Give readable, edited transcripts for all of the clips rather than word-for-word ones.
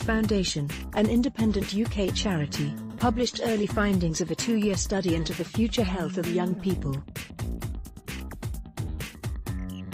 Foundation, an independent UK charity, published early findings of a 2-year study into the future health of young people.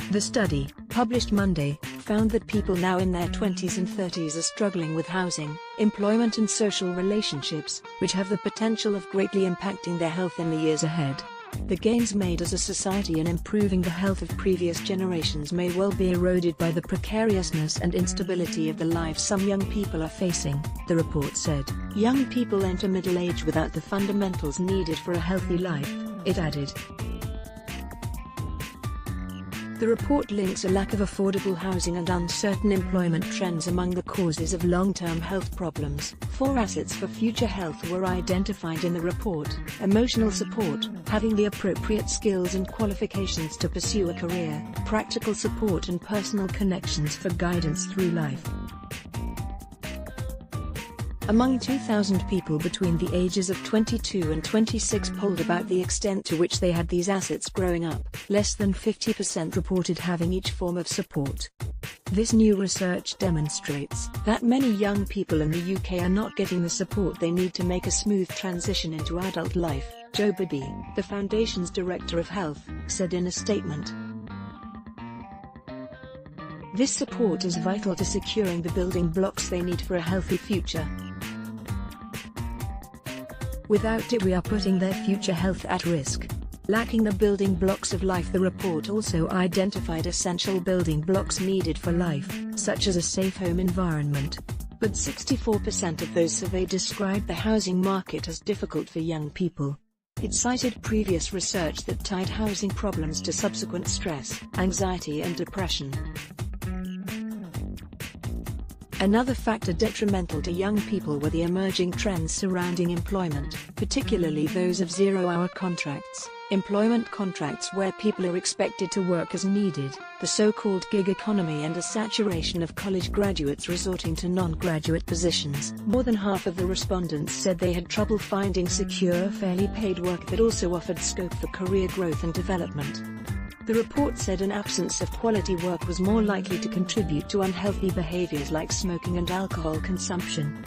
The study, published Monday, found that people now in their 20s and 30s are struggling with housing, employment and social relationships, which have the potential of greatly impacting their health in the years ahead. The gains made as a society in improving the health of previous generations may well be eroded by the precariousness and instability of the lives some young people are facing, the report said. Young people enter middle age without the fundamentals needed for a healthy life, it added. The report links a lack of affordable housing and uncertain employment trends among the causes of long-term health problems. 4 assets for future health were identified in the report: emotional support, having the appropriate skills and qualifications to pursue a career, practical support and personal connections for guidance through life. Among 2,000 people between the ages of 22 and 26 polled about the extent to which they had these assets growing up, less than 50% reported having each form of support. This new research demonstrates that many young people in the UK are not getting the support they need to make a smooth transition into adult life, Joe Bibby, the Foundation's Director of Health, said in a statement. This support is vital to securing the building blocks they need for a healthy future. Without it, we are putting their future health at risk. Lacking the building blocks of life, the report also identified essential building blocks needed for life, such as a safe home environment. But 64% of those surveyed described the housing market as difficult for young people. It cited previous research that tied housing problems to subsequent stress, anxiety and depression. Another factor detrimental to young people were the emerging trends surrounding employment, particularly those of zero-hour contracts, employment contracts where people are expected to work as needed, the so-called gig economy, and a saturation of college graduates resorting to non-graduate positions. More than half of the respondents said they had trouble finding secure, fairly paid work that also offered scope for career growth and development. The report said an absence of quality work was more likely to contribute to unhealthy behaviors like smoking and alcohol consumption.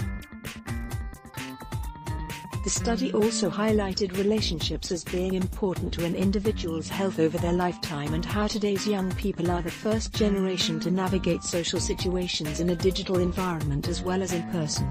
The study also highlighted relationships as being important to an individual's health over their lifetime and how today's young people are the first generation to navigate social situations in a digital environment as well as in person.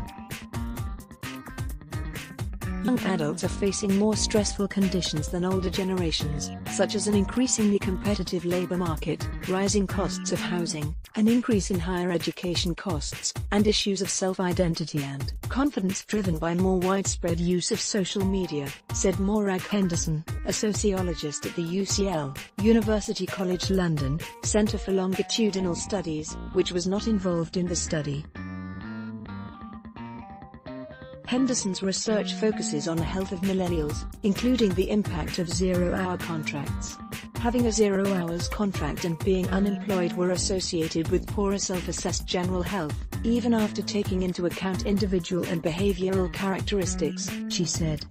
Young adults are facing more stressful conditions than older generations, such as an increasingly competitive labor market, rising costs of housing, an increase in higher education costs, and issues of self-identity and confidence driven by more widespread use of social media, said Morag Henderson, a sociologist at the UCL, University College London, Centre for Longitudinal Studies, which was not involved in the study. Henderson's research focuses on the health of millennials, including the impact of zero-hour contracts. Having a 0 hours contract and being unemployed were associated with poorer self-assessed general health, even after taking into account individual and behavioral characteristics, she said.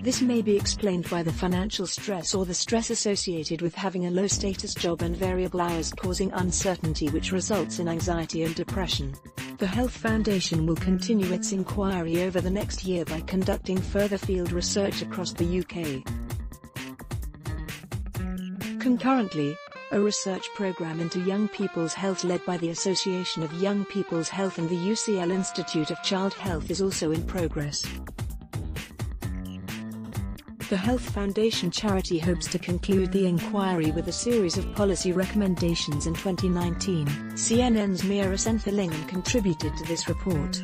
This may be explained by the financial stress or the stress associated with having a low-status job and variable hours causing uncertainty, which results in anxiety and depression. The Health Foundation will continue its inquiry over the next year by conducting further field research across the UK. Concurrently, a research programme into young people's health led by the Association of Young People's Health and the UCL Institute of Child Health is also in progress. The Health Foundation charity hopes to conclude the inquiry with a series of policy recommendations in 2019. CNN's Mira Senthilingam contributed to this report.